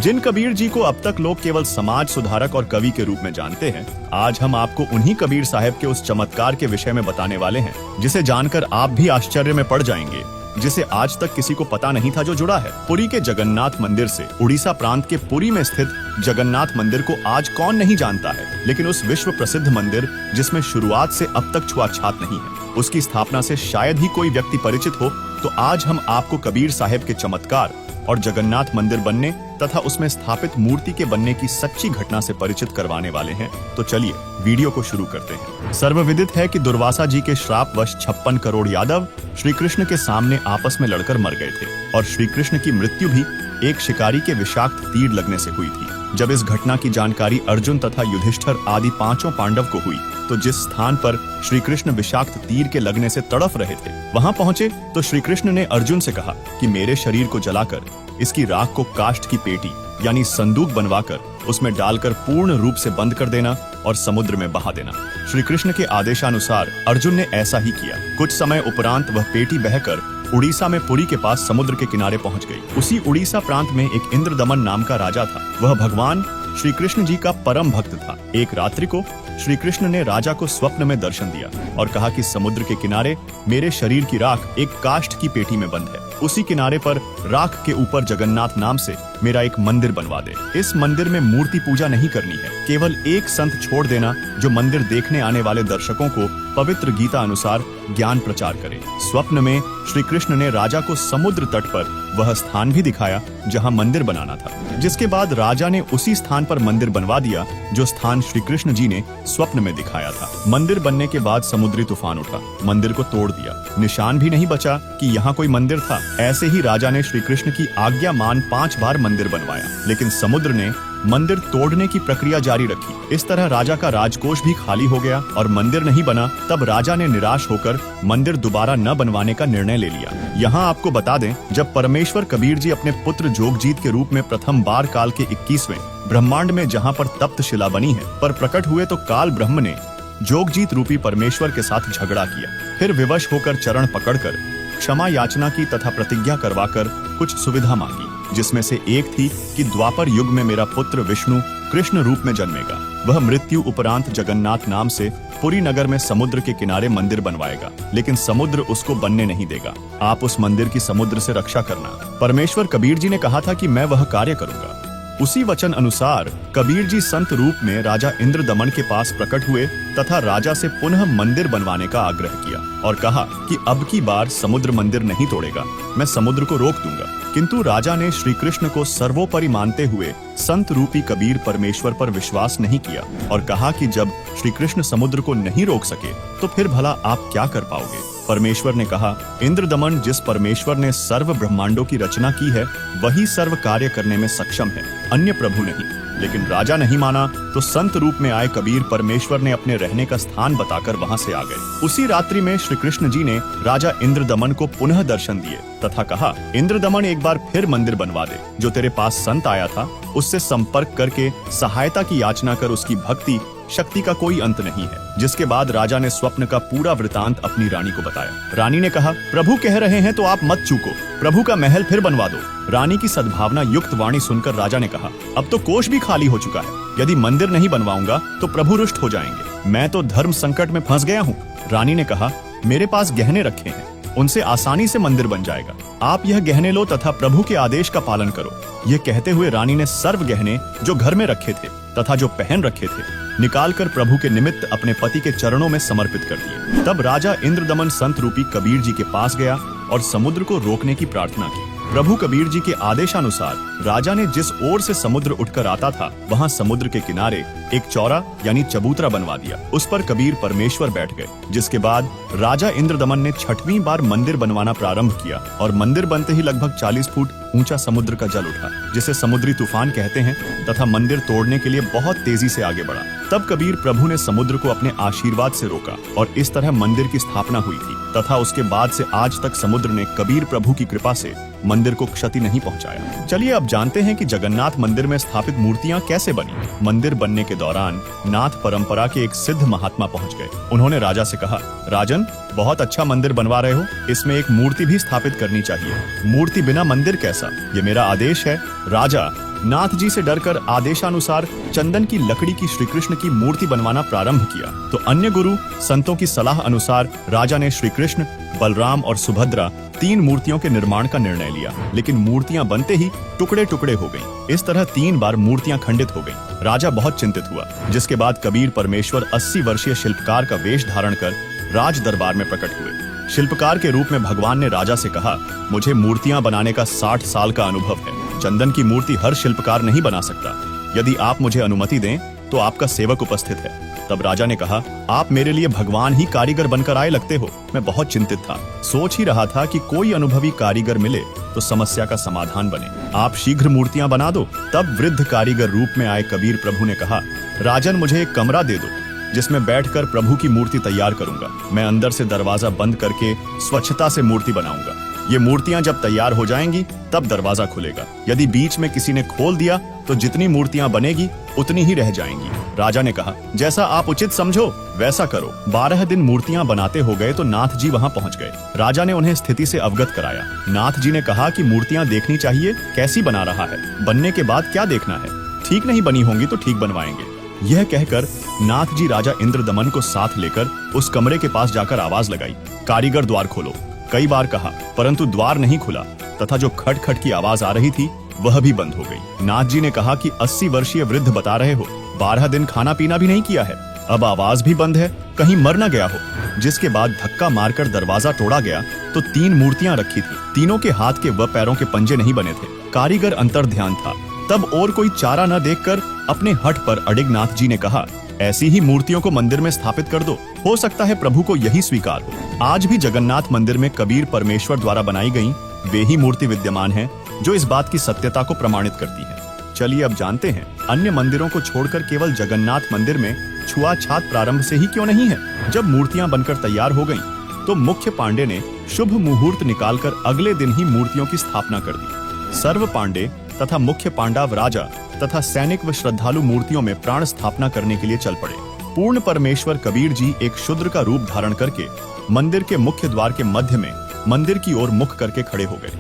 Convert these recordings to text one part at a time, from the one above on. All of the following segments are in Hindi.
जिन कबीर जी को अब तक लोग केवल समाज सुधारक और कवि के रूप में जानते हैं, आज हम आपको उन्हीं कबीर साहब के उस चमत्कार के विषय में बताने वाले हैं जिसे जानकर आप भी आश्चर्य में पड़ जाएंगे, जिसे आज तक किसी को पता नहीं था जो जुड़ा है। पुरी के जगन्नाथ मंदिर से। उड़ीसा प्रांत के पुरी में स्थित जगन्नाथ मंदिर को आज कौन नहीं जानता है, लेकिन उस विश्व प्रसिद्ध मंदिर जिसमें शुरुआत से अब तक छुआछात नहीं है, उसकी स्थापना से शायद ही कोई व्यक्ति परिचित हो। तो आज हम आपको कबीर साहब के चमत्कार और जगन्नाथ मंदिर बनने तथा उसमें स्थापित मूर्ति के बनने की सच्ची घटना से परिचित करवाने वाले हैं। तो चलिए वीडियो को शुरू करते हैं। सर्वविदित है कि दुर्वासा जी के श्रापवश 56 करोड़ यादव श्री कृष्ण के सामने आपस में लड़कर मर गए थे और श्री कृष्ण की मृत्यु भी एक शिकारी के विषाक्त तीर लगने से हुई थी। जब इस घटना की जानकारी अर्जुन तथा युधिष्ठिर आदि पांचों पांडव को हुई तो जिस स्थान पर श्री कृष्ण विषाक्त तीर के लगने से तड़फ रहे थे वहां पहुंचे तो श्री कृष्ण ने अर्जुन से कहा कि मेरे शरीर को जलाकर इसकी राख को काष्ठ की पेटी यानी संदूक बनवाकर उसमें डालकर पूर्ण रूप से बंद कर देना और समुद्र में बहा देना। श्री कृष्ण के आदेशानुसार अर्जुन ने ऐसा ही किया। कुछ समय उपरांत वह पेटी बहकर उड़ीसा में पुरी के पास समुद्र के किनारे पहुंच गई। उसी उड़ीसा प्रांत में एक इंद्रदमन नाम का राजा था। वह भगवान श्री कृष्ण जी का परम भक्त था। एक रात्रि को श्री कृष्ण ने राजा को स्वप्न में दर्शन दिया और कहा कि समुद्र के किनारे मेरे शरीर की राख एक काष्ठ की पेटी में बंद है। उसी किनारे पर राख के ऊपर जगन्नाथ नाम से मेरा एक मंदिर बनवा दे। इस मंदिर में मूर्ति पूजा नहीं करनी है, केवल एक संत छोड़ देना जो मंदिर देखने आने वाले दर्शकों को पवित्र गीता अनुसार ज्ञान प्रचार करे। स्वप्न में श्री कृष्ण ने राजा को समुद्र तट पर वह स्थान भी दिखाया जहां मंदिर बनाना था, जिसके बाद राजा ने उसी स्थान पर मंदिर बनवा दिया जो स्थान श्री कृष्ण जी ने स्वप्न में दिखाया था। मंदिर बनने के बाद समुद्री तूफान उठा, मंदिर को तोड़ दिया। निशान भी नहीं बचा कि यहाँ कोई मंदिर था। ऐसे ही राजा ने श्री कृष्ण की आज्ञा मान 5 बार मंदिर बनवाया, लेकिन समुद्र ने मंदिर तोड़ने की प्रक्रिया जारी रखी। इस तरह राजा का राजकोष भी खाली हो गया और मंदिर नहीं बना। तब राजा ने निराश होकर मंदिर दोबारा न बनवाने का निर्णय ले लिया। यहाँ आपको बता दें, जब परमेश्वर कबीर जी अपने पुत्र जोगजीत के रूप में प्रथम बार काल के 21वें ब्रह्मांड में जहाँ पर तप्त शिला बनी है पर प्रकट हुए तो काल ब्रह्म ने जोगजीत रूपी परमेश्वर के साथ झगड़ा किया। फिर विवश होकर चरण पकड़कर क्षमा याचना की तथा प्रतिज्ञा करवाकर कुछ सुविधा मांगी, जिसमें से एक थी कि द्वापर युग में मेरा पुत्र विष्णु कृष्ण रूप में जन्मेगा। वह मृत्यु उपरांत जगन्नाथ नाम से पुरी नगर में समुद्र के किनारे मंदिर बनवाएगा, लेकिन समुद्र उसको बनने नहीं देगा। आप उस मंदिर की समुद्र से रक्षा करना। परमेश्वर कबीर जी ने कहा था कि मैं वह कार्य करूंगा। उसी वचन अनुसार कबीर जी संत रूप में राजा इंद्रदमन के पास प्रकट हुए तथा राजा से पुनः मंदिर बनवाने का आग्रह किया और कहा कि अब की बार समुद्र मंदिर नहीं तोड़ेगा, मैं समुद्र को रोक दूंगा। किंतु राजा ने श्री कृष्ण को सर्वोपरि मानते हुए संत रूपी कबीर परमेश्वर पर विश्वास नहीं किया और कहा कि जब श्री कृष्ण समुद्र को नहीं रोक सके तो फिर भला आप क्या कर पाओगे। परमेश्वर ने कहा, इंद्रदमन, जिस परमेश्वर ने सर्व ब्रह्मांडों की रचना की है वही सर्व कार्य करने में सक्षम है, अन्य प्रभु नहीं। लेकिन राजा नहीं माना तो संत रूप में आए कबीर परमेश्वर ने अपने रहने का स्थान बताकर वहां से आ गए। उसी रात्रि में श्री कृष्ण जी ने राजा इंद्रदमन को पुनः दर्शन दिए तथा कहा, इंद्रदमन, एक बार फिर मंदिर बनवा दे। जो तेरे पास संत आया था उससे संपर्क करके सहायता की याचना कर, उसकी भक्ति शक्ति का कोई अंत नहीं है। जिसके बाद राजा ने स्वप्न का पूरा वृतांत अपनी रानी को बताया। रानी ने कहा, प्रभु कह रहे हैं तो आप मत चूको, प्रभु का महल फिर बनवा दो। रानी की सद्भावना युक्त वाणी सुनकर राजा ने कहा, अब तो कोष भी खाली हो चुका है, यदि मंदिर नहीं बनवाऊंगा तो प्रभु रुष्ट हो जाएंगे। मैं तो धर्म संकट में फंस गया हूँ। रानी ने कहा, मेरे पास गहने रखे हैं, उनसे आसानी से मंदिर बन जाएगा। आप यह गहने लो तथा प्रभु के आदेश का पालन करो। यह कहते हुए रानी ने सर्व गहने जो घर में रखे थे तथा जो पहन रखे थे निकालकर प्रभु के निमित्त अपने पति के चरणों में समर्पित कर दिए। तब राजा इंद्रदमन संत रूपी कबीर जी के पास गया और समुद्र को रोकने की प्रार्थना की। प्रभु कबीर जी के आदेशानुसार राजा ने जिस ओर से समुद्र उठकर आता था वहां समुद्र के किनारे एक चौरा यानी चबूतरा बनवा दिया। उस पर कबीर परमेश्वर बैठ गए। जिसके बाद राजा इंद्रदमन ने 6वीं बार मंदिर बनवाना प्रारंभ किया और मंदिर बनते ही लगभग 40 फुट ऊंचा समुद्र का जल उठा, जिसे समुद्री तूफान कहते हैं, तथा मंदिर तोड़ने के लिए बहुत तेजी से आगे बढ़ा। तब कबीर प्रभु ने समुद्र को अपने आशीर्वाद से रोका और इस तरह मंदिर की स्थापना हुई थी तथा उसके बाद से आज तक समुद्र ने कबीर प्रभु की कृपा से मंदिर को क्षति नहीं पहुंचाया। चलिए अब जानते हैं कि जगन्नाथ मंदिर में स्थापित मूर्तियां कैसे बनी। मंदिर बनने के दौरान नाथ परंपरा के एक सिद्ध महात्मा पहुंच गए। उन्होंने राजा से कहा, राजन, बहुत अच्छा मंदिर बनवा रहे हो, इसमें एक मूर्ति भी स्थापित करनी चाहिए। मूर्ति बिना मंदिर कैसा, ये मेरा आदेश है। राजा, नाथ जी से डरकर आदेशानुसार चंदन की लकड़ी की श्री कृष्ण की मूर्ति बनवाना प्रारंभ किया। तो अन्य गुरु संतों की सलाह अनुसार राजा ने श्री कृष्ण, बलराम और सुभद्रा 3 मूर्तियों के निर्माण का निर्णय लिया, लेकिन मूर्तियां बनते ही टुकड़े टुकड़े हो गईं। इस तरह 3 बार मूर्तियां खंडित हो गईं। राजा बहुत चिंतित हुआ, जिसके बाद कबीर परमेश्वर 80 वर्षीय शिल्पकार का वेश धारण कर राज दरबार में प्रकट हुए। शिल्पकार के रूप में भगवान ने राजा से कहा, मुझे मूर्तियां बनाने का 60 साल का अनुभव है। चंदन की मूर्ति हर शिल्पकार नहीं बना सकता। यदि आप मुझे अनुमति दें तो आपका सेवक उपस्थित है। तब राजा ने कहा, आप मेरे लिए भगवान ही कारीगर बनकर आए लगते हो। मैं बहुत चिंतित था, सोच ही रहा था कि कोई अनुभवी कारीगर मिले तो समस्या का समाधान बने। आप शीघ्र मूर्तियां बना दो। तब वृद्ध कारीगर रूप में आए कबीर प्रभु ने कहा, राजन मुझे एक कमरा दे दो, जिसमें बैठकर प्रभु की मूर्ति तैयार करूंगा। मैं अंदर से दरवाजा बंद करके स्वच्छता से मूर्ति बनाऊंगा। ये मूर्तियां जब तैयार हो जाएंगी तब दरवाजा खुलेगा। यदि बीच में किसी ने खोल दिया तो जितनी मूर्तियां बनेगी उतनी ही रह जाएंगी। राजा ने कहा, जैसा आप उचित समझो वैसा करो। 12 दिन मूर्तियां बनाते हो गए तो नाथ जी वहां पहुंच गए। राजा ने उन्हें स्थिति से अवगत कराया। नाथ जी ने कहा कि मूर्तियां देखनी चाहिए, कैसी बना रहा है, बनने के बाद क्या देखना है। ठीक नहीं बनी होंगी तो ठीक बनवाएंगे। यह कहकर नाथ जी राजा इंद्रदमन को साथ लेकर उस कमरे के पास जाकर आवाज लगाई, कारीगर द्वार खोलो। कई बार कहा, परंतु द्वार नहीं खुला तथा जो खट खट की आवाज आ रही थी वह भी बंद हो गई। नाथ जी ने कहा कि 80 वर्षीय वृद्ध बता रहे हो, 12 दिन खाना पीना भी नहीं किया है, अब आवाज भी बंद है, कहीं मर न गया हो। जिसके बाद धक्का मारकर दरवाजा तोड़ा गया तो 3 मूर्तियां रखी थी। तीनों के हाथ के व पैरों के पंजे नहीं बने थे। कारीगर अंतर ध्यान था। तब और कोई चारा न देखकर अपने हठ पर अडिग नाथ जी ने कहा, ऐसी ही मूर्तियों को मंदिर में स्थापित कर दो, हो सकता है प्रभु को यही स्वीकार हो। आज भी जगन्नाथ मंदिर में कबीर परमेश्वर द्वारा बनाई गई वे ही मूर्ति विद्यमान है जो इस बात की सत्यता को प्रमाणित करती है। चलिए अब जानते हैं, अन्य मंदिरों को छोड़कर केवल जगन्नाथ मंदिर में छुआछात प्रारंभ से ही क्यों नहीं है। जब मूर्तियां बनकर तैयार हो गईं, तो मुख्य पांडे ने शुभ मुहूर्त निकालकर अगले दिन ही मूर्तियों की स्थापना कर दी। सर्व पांडे तथा मुख्य पांडव राजा तथा सैनिक व श्रद्धालु मूर्तियों में प्राण स्थापना करने के लिए चल पड़े। पूर्ण परमेश्वर कबीर जी एक शूद्र का रूप धारण करके मंदिर के मुख्य द्वार के मध्य में मंदिर की ओर मुख करके खड़े हो गए,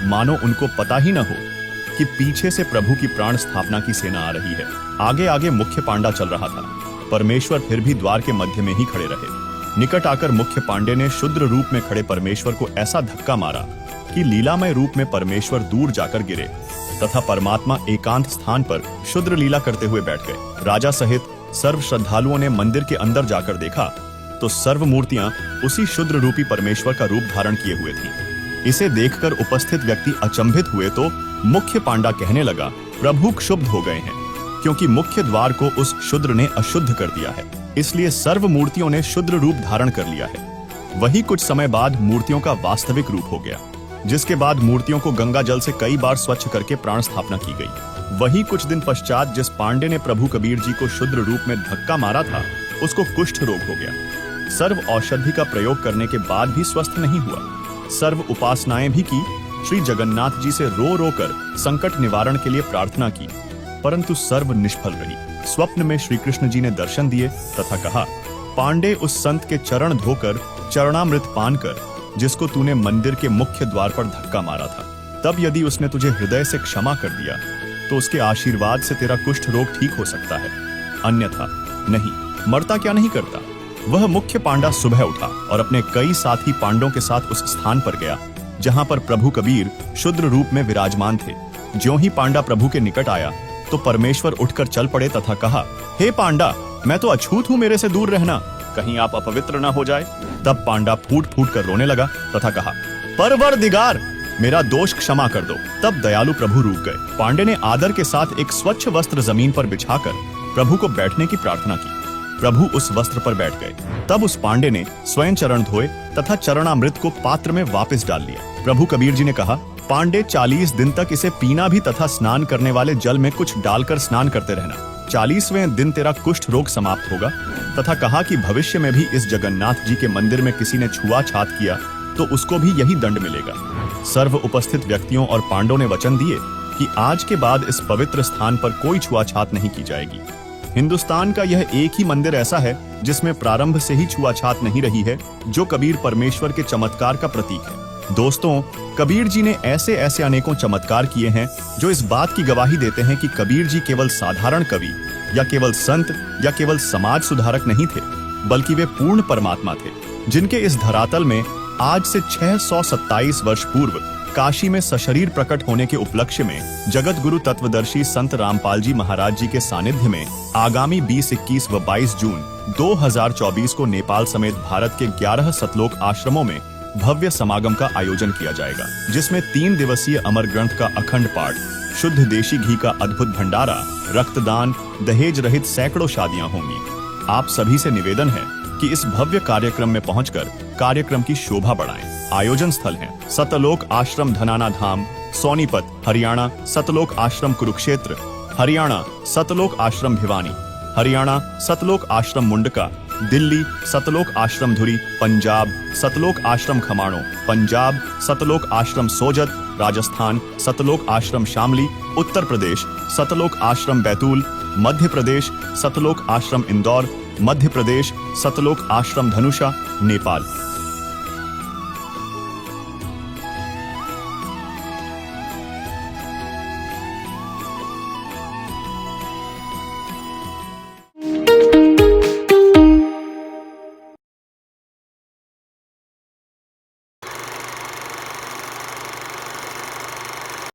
मानो उनको पता ही न हो कि पीछे से प्रभु की प्राण स्थापना की सेना आ रही है। आगे आगे मुख्य पांडा चल रहा था। परमेश्वर फिर भी द्वार के मध्य में ही खड़े रहे। निकट आकर मुख्य पांडे ने शुद्र रूप में खड़े परमेश्वर को ऐसा धक्का मारा कि लीलामय रूप में परमेश्वर दूर जाकर गिरे तथा परमात्मा एकांत स्थान पर शुद्र लीला करते हुए बैठ गए। राजा सहित सर्व श्रद्धालुओं ने मंदिर के अंदर जाकर देखा तो सर्व मूर्तियां उसी शुद्र रूपी परमेश्वर का रूप धारण किए हुए थी। इसे देखकर उपस्थित व्यक्ति अचंभित हुए तो मुख्य पांडा कहने लगा, प्रभु क्षुब्ध हो गए हैं, क्योंकि मुख्य द्वार को उस शुद्र ने अशुद्ध कर दिया है, इसलिए सर्व मूर्तियों ने शुद्र रूप धारण कर लिया है। वही कुछ समय बाद मूर्तियों का वास्तविक रूप हो गया, जिसके बाद मूर्तियों को गंगा जल से कई बार स्वच्छ करके प्राण स्थापना की गई। वही कुछ दिन पश्चात जिस पांडे ने प्रभु कबीर जी को शुद्र रूप में धक्का मारा था, उसको कुष्ठ रोग हो गया। सर्व औषधि का प्रयोग करने के बाद भी स्वस्थ नहीं हुआ। सर्व उपासनाएं भी की, श्री जगन्नाथ जी से रो रो कर संकट निवारण के लिए प्रार्थना की, परंतु सर्व निष्फल रही। स्वप्न में श्री कृष्ण जी ने दर्शन दिए तथा कहा, पांडे उस संत के चरण धोकर चरणामृत पान कर जिसको तूने मंदिर के मुख्य द्वार पर धक्का मारा था। तब यदि उसने तुझे हृदय से क्षमा कर दिया तो उसके आशीर्वाद से तेरा कुष्ठ रोग ठीक हो सकता है, अन्यथा नहीं। मरता क्या नहीं करता। वह मुख्य पांडा सुबह उठा और अपने कई साथी पांडों के साथ उस स्थान पर गया जहां पर प्रभु कबीर शुद्र रूप में विराजमान थे। ज्यों ही पांडा प्रभु के निकट आया तो परमेश्वर उठकर चल पड़े तथा कहा, हे पांडा, मैं तो अछूत हूं, मेरे से दूर रहना, कहीं आप अपवित्र न हो जाए। तब पांडा फूट फूट कर रोने लगा तथा कहा, परवरदिगार, मेरा दोष क्षमा कर दो। तब दयालु प्रभु रुक गए। पांडे ने आदर के साथ एक स्वच्छ वस्त्र जमीन पर बिछाकर प्रभु को बैठने की प्रार्थना की। प्रभु उस वस्त्र पर बैठ गए। तब उस पांडे ने स्वयं चरण धोए तथा चरणामृत को पात्र में वापस डाल लिया। प्रभु कबीर जी ने कहा, पांडे 40 दिन तक इसे पीना भी तथा स्नान करने वाले जल में कुछ डालकर स्नान करते रहना। 40वें दिन तेरा कुष्ठ रोग समाप्त होगा। तथा कहा कि भविष्य में भी इस जगन्नाथ जी के मंदिर में किसी ने छुआछात किया तो उसको भी यही दंड मिलेगा। सर्व उपस्थित व्यक्तियों और पांडवों ने वचन दिए कि आज के बाद इस पवित्र स्थान पर कोई छुआछात नहीं की जाएगी। हिंदुस्तान का यह एक ही मंदिर ऐसा है जिसमें प्रारंभ से ही छुआछात नहीं रही है, जो कबीर परमेश्वर के चमत्कार का प्रतीक है। दोस्तों, कबीर जी ने ऐसे ऐसे अनेकों चमत्कार किए हैं जो इस बात की गवाही देते हैं कि कबीर जी केवल साधारण कवि या केवल संत या केवल समाज सुधारक नहीं थे, बल्कि वे पूर्ण परमात्मा थे, जिनके इस धरातल में आज से 627 वर्ष पूर्व काशी में सशरीर प्रकट होने के उपलक्ष्य में जगत गुरु तत्वदर्शी संत रामपाल जी महाराज जी के सानिध्य में आगामी 20, 21 व 22 जून 2024 को नेपाल समेत भारत के 11 सतलोक आश्रमों में भव्य समागम का आयोजन किया जाएगा, जिसमें 3 दिवसीय अमर ग्रंथ का अखंड पाठ, शुद्ध देशी घी का अद्भुत भंडारा, रक्तदान, दहेज रहित सैकड़ों शादियां होंगी। आप सभी से निवेदन है कि इस भव्य कार्यक्रम में पहुंचकर कार्यक्रम की शोभा बढ़ाएं। आयोजन स्थल हैं सतलोक आश्रम धनाना धाम, सोनीपत हरियाणा, सतलोक आश्रम कुरुक्षेत्र हरियाणा, सतलोक आश्रम भिवानी हरियाणा, सतलोक आश्रम मुंडका दिल्ली, सतलोक आश्रम धुरी पंजाब, सतलोक आश्रम खमाणों पंजाब, सतलोक आश्रम सोजत राजस्थान, सतलोक आश्रम शामली उत्तर प्रदेश, सतलोक आश्रम बैतूल मध्य प्रदेश, सतलोक आश्रम इंदौर मध्य प्रदेश, सतलोक आश्रम धनुषा नेपाल।